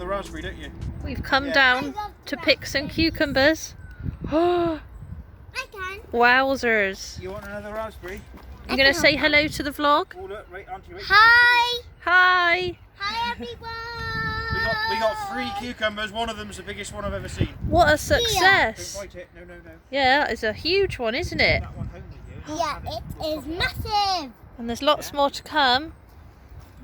another raspberry, don't you? We've come down to pick some cucumbers. Oh, I can. wowzers. You want another raspberry? You going to say hello to the vlog? Oh, look, right, Auntie Rachel. Hi. Hi. Hi, everyone. We got 3 cucumbers. One of them's the biggest one I've ever seen. What a Don't success. bite it. No, no, no. Yeah, that is a huge one, isn't it? That one home with you. Yeah, it is massive. And there's lots more to come.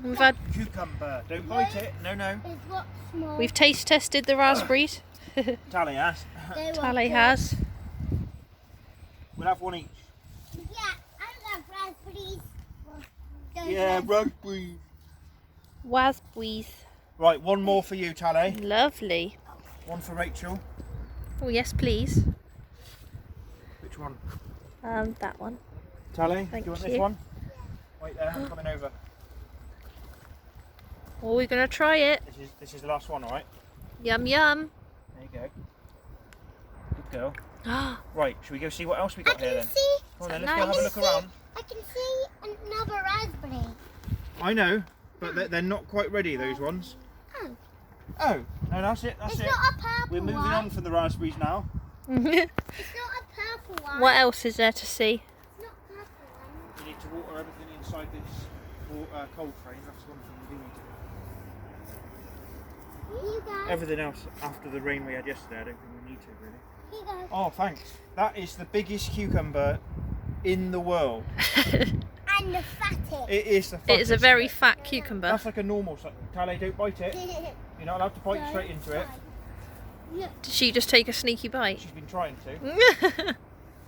We've had, Cucumber. Don't bite it. No, no. It's what small. we've taste tested the raspberries. Tally has. They were Tally good. has. We'll have one each. Yeah, I love raspberries. Those Yeah, raspberries. raspberries. Raspberries. Right, one more for you, Tally. Lovely. One for Rachel. Oh yes, please. Which one? That one. Tally, Thank do you want you. this one? Wait there, I'm coming over. Oh, we're gonna try it. This is the last one, alright? Yum yum. There you go. Good girl. Ah, Right, should we go see what else we got here then? See, Come on then, Is let's that go have a look around. I can see another raspberry. I know, but they're not quite ready, those ones. Oh, Oh, no, that's it, that's it's it. not a purple We're moving one. on from the raspberries now. It's not a purple one. what else is there to see? It's not a purple one. We need to water everything inside this cold frame. That's one thing we do need to do. Here you go. Everything else after the rain we had yesterday, I don't think we need to really. Here you go. Oh, thanks. That is the biggest cucumber in the world. And the fattest. It is the It is a fattest. very fat cucumber. That's like a normal size. Tally, don't bite it. You're not allowed to bite straight into it. Look. Did she just take a sneaky bite? She's been trying to.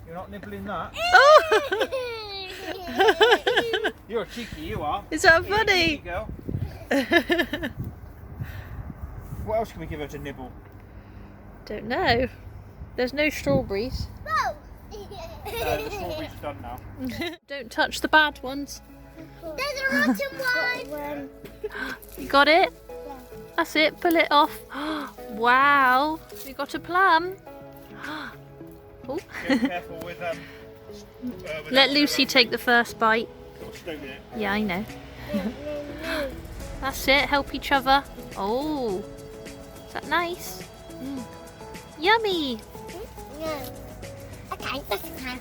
You're not nibbling that. Oh! You're a cheeky, you are. Is that You're a cheeky funny? girl. What else can we give her to nibble? Don't know. There's no strawberries. Whoa. The strawberries are done now. Don't touch the bad ones. There's a rotten one. You got it? That's it, pull it off. Wow, we got a plum. Oh. Be careful with Let Lucy take the first bite. stone in it. Yeah, I know. That's it, help each other. Oh, is that nice? Yummy. Yeah. Okay, that's okay.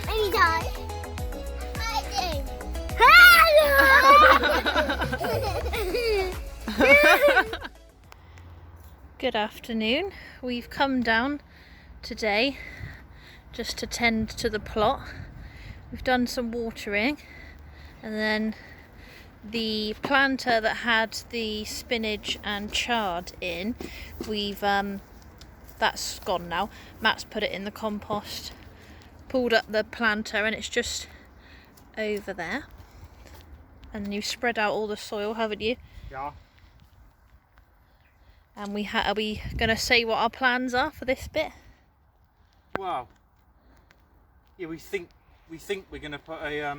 Anytime. Good afternoon. We've come down today just to tend to the plot. We've done some watering, and then the planter that had the spinach and chard in, we've that's gone now. Matt's put it in the compost, pulled up the planter, and it's just over there. And you've spread out all the soil, haven't you? Yeah. And are we going to say what our plans are for this bit? Wow. Yeah, we think we're going to put a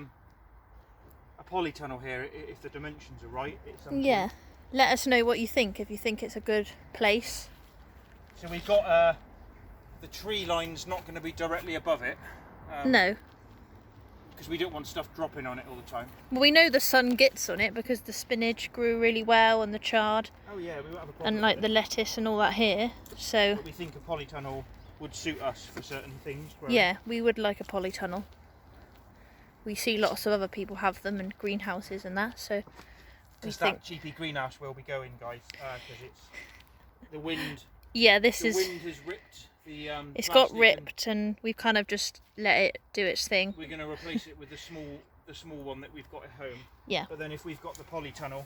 polytunnel here if the dimensions are right. At some point. Yeah. Let us know what you think, if you think it's a good place. So we've got the tree line's not going to be directly above it. No. Because we don't want stuff dropping on it all the time. Well, we know the sun gets on it because the spinach grew really well and the chard Oh yeah, we won't have a problem. and like with the it. lettuce and all that here. So But we think a polytunnel would suit us for certain things. growing. yeah, we would like a polytunnel. We see lots of other people have them in greenhouses and that, so we Because think, that cheapy greenhouse will be going, guys, because it's the wind. yeah, The wind has ripped the. it's got plastic ripped and we've kind of just let it do its thing. and we're going to replace it with the small one that we've got at home. Yeah. But then if we've got the polytunnel,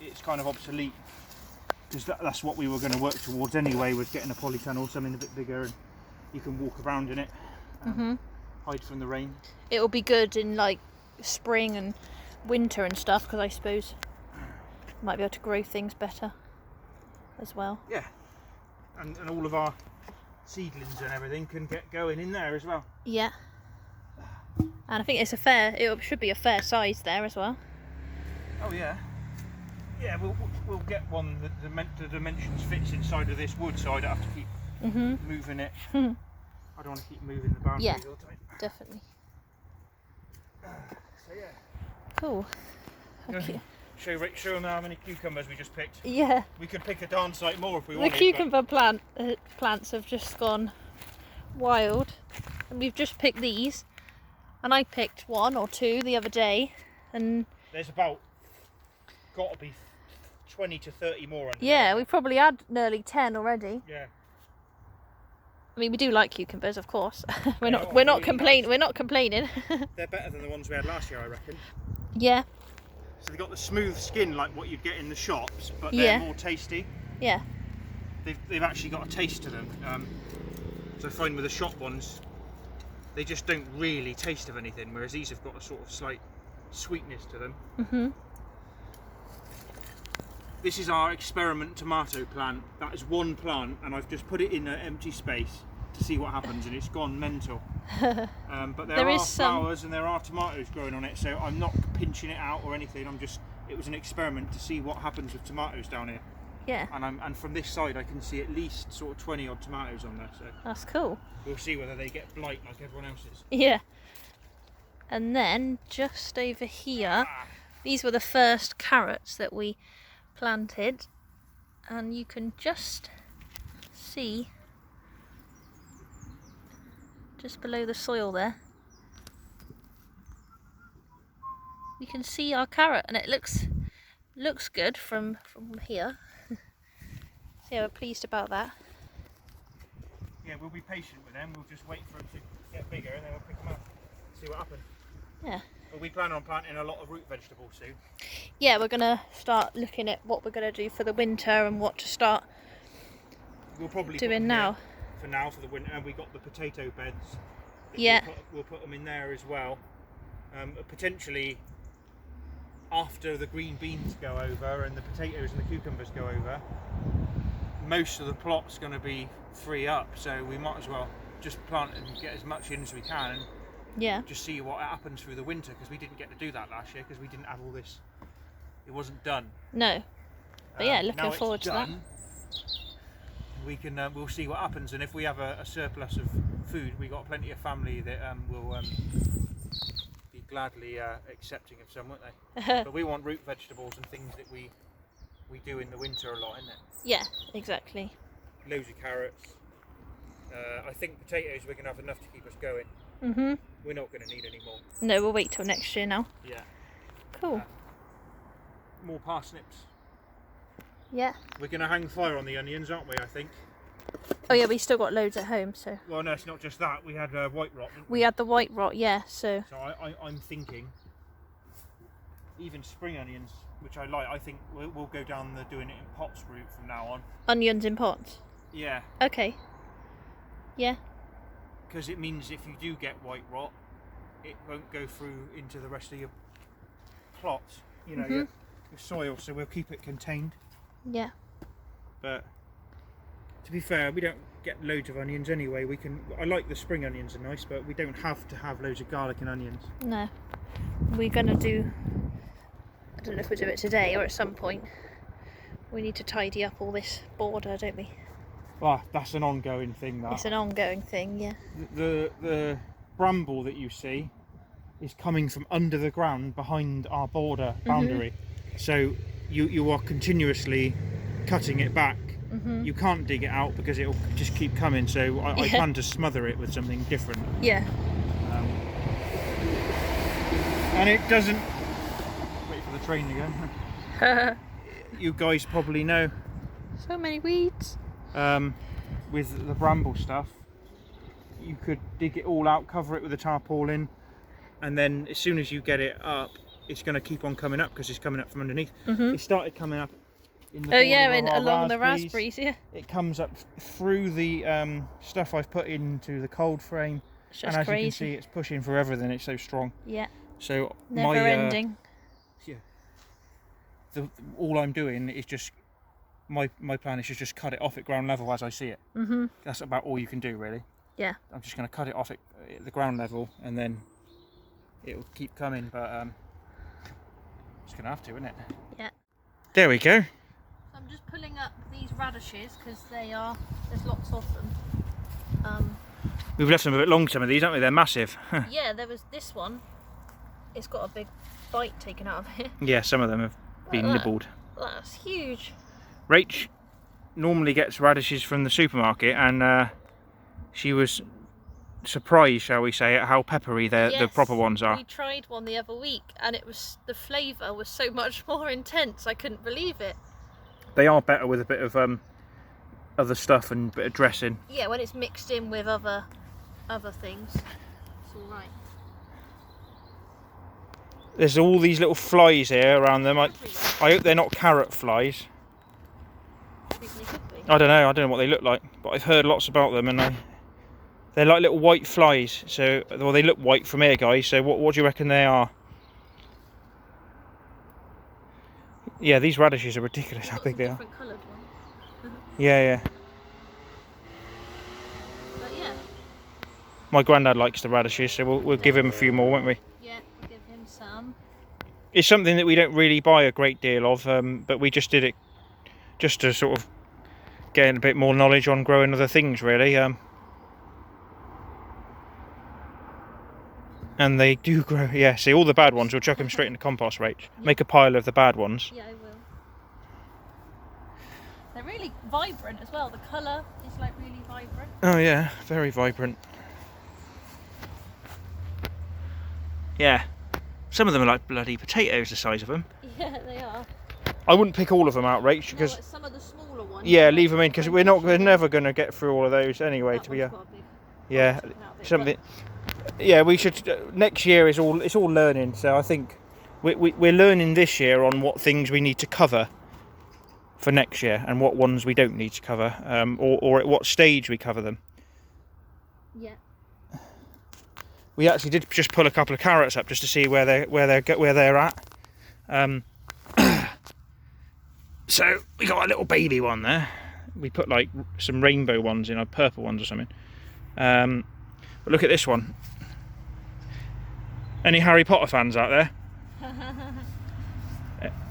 it's kind of obsolete. Because that's what we were going to work towards anyway, was getting a polytunnel, something a bit bigger, and you can walk around in it, hide from the rain. It'll be good in like spring and winter and stuff, because I suppose might be able to grow things better as well. Yeah, and all of our seedlings and everything can get going in there as well. Yeah. And I think it should be a fair size there as well. Oh yeah. Yeah, we'll get one that the dimensions fits inside of this wood, so I don't have to keep moving it. I don't want to keep moving the boundaries all the time. Definitely. So yeah. Cool. Okay. Show them how many cucumbers we just picked. Yeah. We could pick a darn sight more if we The wanted. cucumber plants have just gone wild, and we've just picked these. And I picked 1 or 2 the other day, and there's about got to be 20 to 30 more under yeah, there. we probably had nearly 10 already. Yeah. I mean, we do like cucumbers, of course. we're not really complaining. nice. We're not complaining. They're better than the ones we had last year, I reckon. Yeah. So they've got the smooth skin like what you'd get in the shops, but they're more tasty. Yeah. They've actually got a taste to them. So I find with the shop ones, they just don't really taste of anything, whereas these have got a sort of slight sweetness to them. This is our experiment tomato plant. That is one plant, and I've just put it in an empty space to see what happens, and it's gone mental. But there are flowers and there are tomatoes growing on it, so I'm not pinching it out or anything. It was an experiment to see what happens with tomatoes down here. Yeah. And from this side I can see at least sort of 20 odd tomatoes on there, so That's cool. we'll see whether they get blight like everyone else's. Yeah. And then just over here, these were the first carrots that we planted, and you can just see just below the soil there, you can see our carrot, and it looks good from here. So yeah, we're pleased about that. Yeah, we'll be patient with them. We'll just wait for them to get bigger and then we'll pick them up, see what happens. Yeah. But we plan on planting a lot of root vegetables soon. Yeah, we're gonna start looking at what we're gonna do for the winter and what to start We'll probably doing now. For the winter, and we got the potato beds. Yeah. We'll put them in there as well. Potentially after the green beans go over and the potatoes and the cucumbers go over, most of the plot's going to be free up, so we might as well just plant and get as much in as we can and Yeah. just see what happens through the winter, because we didn't get to do that last year because we didn't have all this. It wasn't done. No. But yeah, Now looking it's forward to that. done, we can we'll see what happens, and if we have a surplus of food, we got plenty of family that will be gladly accepting of some, won't they? But we want root vegetables and things that we do in the winter a lot, isn't it? Yeah, exactly. Loads of carrots. I think potatoes we're going to have enough to keep us going. Mhm. We're not going to need any more. No, we'll wait till next year now. Yeah. Cool. More parsnips. Yeah. We're going to hang fire on the onions, aren't we, I think? Oh yeah, we still got loads at home, so. Well, no, it's not just that. We had white rot, didn't We had the white rot, yeah, so. So I'm thinking, even spring onions, which I like, I think we'll go down the doing it in pots route from now on. Onions in pots? Yeah. Okay. Yeah. Because it means if you do get white rot, it won't go through into the rest of your plots, you know, your soil, so we'll keep it contained. Yeah. But to be fair, we don't get loads of onions anyway. I like the spring onions are nice, but we don't have to have loads of garlic and onions. No. We're gonna do, I don't know if we'll do it today or at some point. We need to tidy up all this border, don't we? Well, that's an ongoing thing, that. It's an ongoing thing, yeah. The bramble that you see is coming from under the ground behind our border boundary. So you are continuously cutting it back. You can't dig it out because it'll just keep coming, so I plan to smother it with something different. Yeah. And it doesn't... Wait for the train again. You guys probably know. So many weeds. With the bramble stuff, you could dig it all out, cover it with a tarpaulin, and then as soon as you get it up, it's going to keep on coming up because it's coming up from underneath. It started coming up in the along the raspberries, yeah. It comes up through the stuff I've put into the cold frame, It's and just as crazy. you can see, it's pushing for everything. It's so strong. Yeah. So Never ending. all I'm doing is just my plan is to just cut it off at ground level as I see it. Mhm. That's about all you can do, really. Yeah. I'm just going to cut it off at the ground level, and then it'll keep coming. But just going to have to, isn't it? Yeah. There we go. So I'm just pulling up these radishes because there's lots of them. We've left them a bit long, some of these, haven't we? They're massive. Yeah, there was this one. It's got a big bite taken out of it. Yeah, some of them have been nibbled. That's huge. Rach normally gets radishes from the supermarket, and she was surprised, shall we say, at how peppery the proper ones are. We tried one the other week, and the flavour was so much more intense. I couldn't believe it. They are better with a bit of other stuff and a bit of dressing. Yeah, when it's mixed in with other things, it's all right. There's all these little flies here around them. I hope they're not carrot flies. I think they could be. I don't know what they look like, but I've heard lots about them, and they're like little white flies. So, well, they look white from here, guys. So what do you reckon they are? Yeah, these radishes are ridiculous how big they are. Different coloured ones. Yeah. But yeah. My granddad likes the radishes, so we'll give him a few more, won't we? Yeah, we'll give him some. It's something that we don't really buy a great deal of, but we just did it just to sort of get a bit more knowledge on growing other things, really. And they do grow. Yeah, see, all the bad ones, we'll chuck them straight in the compost, Rach. Yeah. Make a pile of the bad ones. Yeah, I will. They're really vibrant as well. The colour is like really vibrant. Oh yeah, very vibrant. Yeah. Some of them are like bloody potatoes, the size of them. Yeah, they are. I wouldn't pick all of them out, Rach, because like some of the smaller ones. Yeah, leave them in, because we're never going to get through all of those anyway. To be yeah, something. Yeah, we should. Next year it's all learning. So I think we're learning this year on what things we need to cover for next year and what ones we don't need to cover, or at what stage we cover them. Yeah. We actually did just pull a couple of carrots up just to see where they're at. So we got a little baby one there. We put like some rainbow ones in, or purple ones or something. But look at this one. Any Harry Potter fans out there?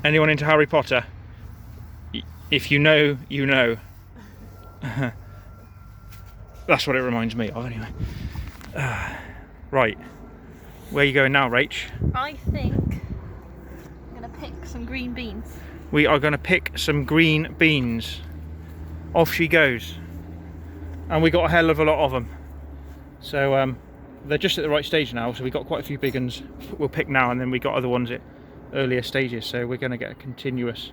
Anyone into Harry Potter? If you know, you know. That's what it reminds me of, anyway. Right, where are you going now, Rach? I think I'm going to pick some green beans. We are going to pick some green beans. Off she goes. And we got a hell of a lot of them. So they're just at the right stage now, so we got quite a few big ones we'll pick now, and then we got other ones at earlier stages, so we're going to get a continuous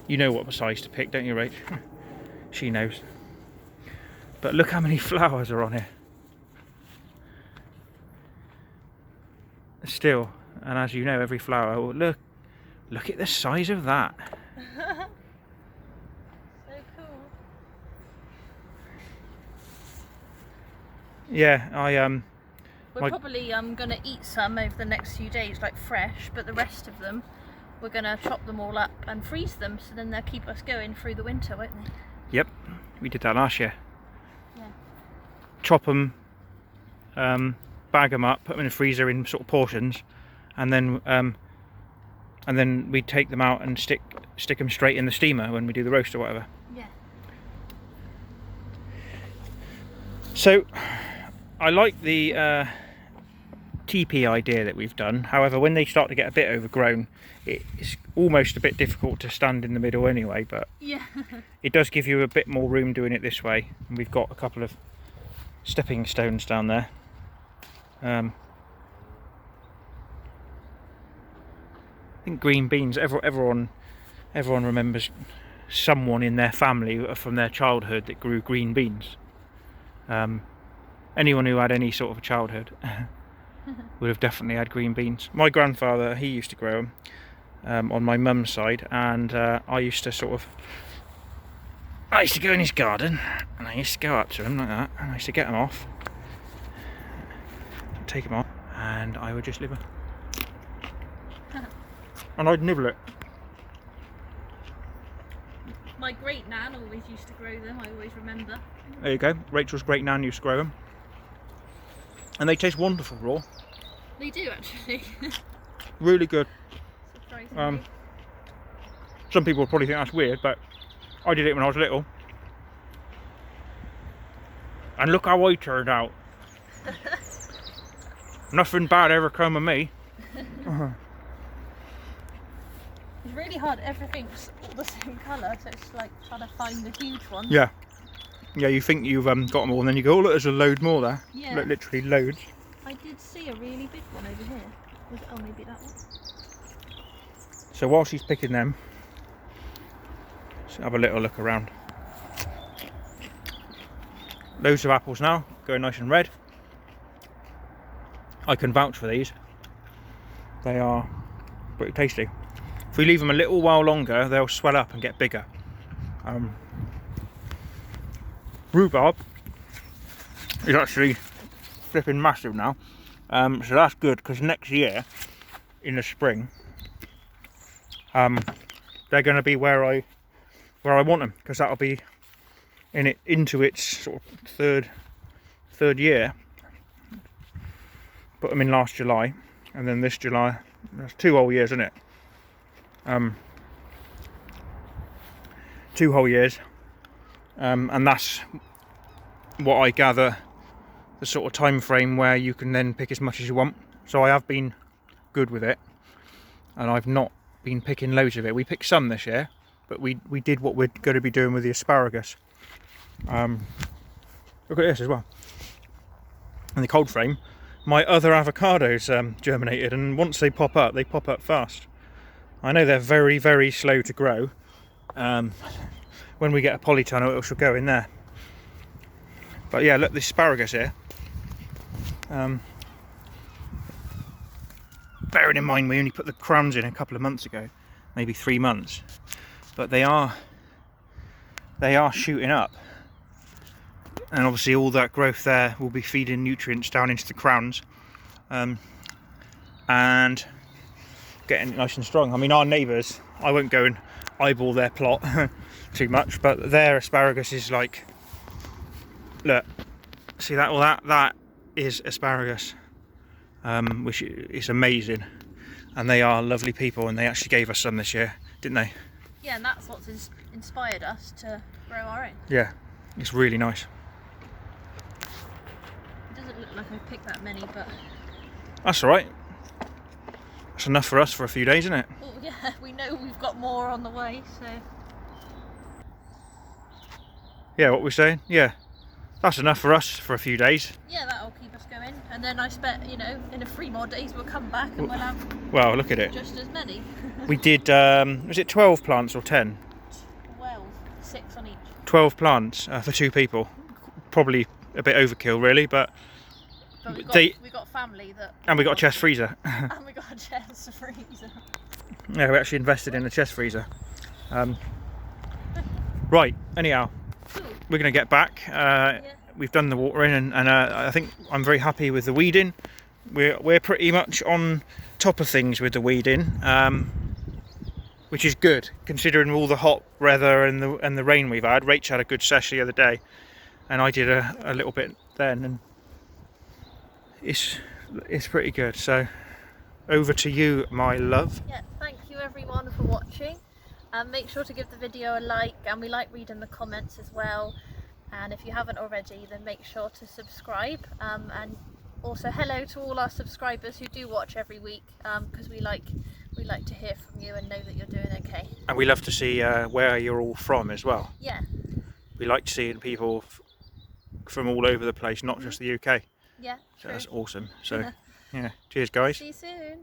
you know what size to pick, don't you, Rach? She knows. But look how many flowers are on here still, and as you know, every flower, oh, look at the size of that. So cool. Yeah, we're probably gonna eat some over the next few days, like fresh, but the rest of them we're gonna chop them all up and freeze them, so then they'll keep us going through the winter, won't they? Yep, we did that last year. Yeah. Chop them, bag them up, put them in the freezer in sort of portions, and then we take them out and stick them straight in the steamer when we do the roast or whatever. Yeah. So I like the teepee idea that we've done. However, when they start to get a bit overgrown, it's almost a bit difficult to stand in the middle anyway, but yeah. It does give you a bit more room doing it this way, and we've got a couple of stepping stones down there. I think green beans, everyone remembers someone in their family from their childhood that grew green beans. Anyone who had any sort of a childhood would have definitely had green beans. My grandfather, he used to grow them on my mum's side, and I used to go in his garden, and I used to go up to him like that, and I used to get them off, take them off, and I would just leave them. And I'd nibble it. My great nan always used to grow them, I always remember. There you go. Rachel's great nan used to grow them. And they taste wonderful raw. They do actually. Really good. Surprisingly. Some people probably think that's weird, but I did it when I was little. And look how I turned out. Nothing bad ever come of me. It's really hard, everything's all the same colour, so it's like trying to find the huge one. Yeah. Yeah, you think you've got them all, and then you go, oh look, there's a load more there. Yeah. Look, literally loads. I did see a really big one over here. Was it, oh, maybe that one? So while she's picking them, let's have a little look around. Loads of apples now, going nice and red. I can vouch for these. They are pretty tasty. If we leave them a little while longer, they'll swell up and get bigger. Rhubarb is actually flipping massive now. So that's good, because next year, in the spring, they're going to be where I want them, because that'll be into its sort of third year. Put them in last July, and then this July. That's 2 whole years, isn't it? 2 whole years, and that's what I gather the sort of time frame where you can then pick as much as you want. So I have been good with it, and I've not been picking loads of it. We picked some this year, but we did what we're going to be doing with the asparagus. Look at this as well. In the cold frame, my other avocados germinated, and once they pop up fast. I know they're very, very slow to grow. When we get a polytunnel, it should go in there. But yeah, look, the asparagus here. Bearing in mind we only put the crowns in a couple of months ago, maybe 3 months, but they are shooting up, and obviously all that growth there will be feeding nutrients down into the crowns, and getting nice and strong. I mean, our neighbours, I won't go and eyeball their plot too much, but their asparagus is like, look, see that? Well, that is asparagus, which is amazing, and they are lovely people, and they actually gave us some this year, didn't they? Yeah, and that's what's inspired us to grow our own. Yeah, it's really nice. It doesn't look like I picked that many, but That's all right. That's enough for us for a few days, isn't it? oh yeah, we know we've got more on the way, so Yeah, what we're saying? Yeah, that's enough for us for a few days. yeah, that'll keep us going. And then I expect, you know, in 3 more days we'll come back and we'll have Well, look at it. just as many. We did, was it 12 plants or 10? 12, 6 on each. 12 plants for 2 people. Probably a bit overkill, really, but But we got family that. and we got a chest freezer. And we got a chest freezer. Yeah, we actually invested in a chest freezer. Right, anyhow, Cool. we're going to get back. We've done the watering, and I think I'm very happy with the weeding. We're pretty much on top of things with the weeding, which is good considering all the hot weather and the rain we've had. Rach had a good session the other day, and I did a little bit then, and it's pretty good. So over to you, my love. Yeah, thank you everyone for watching. Make sure to give the video a like, and we like reading the comments as well. And if you haven't already, then make sure to subscribe. And also hello to all our subscribers who do watch every week, because we like to hear from you and know that you're doing okay. And we love to see where you're all from as well. Yeah. We like seeing people from all over the place, not just the UK. Yeah. So True. that's awesome. So yeah, cheers guys. See you soon.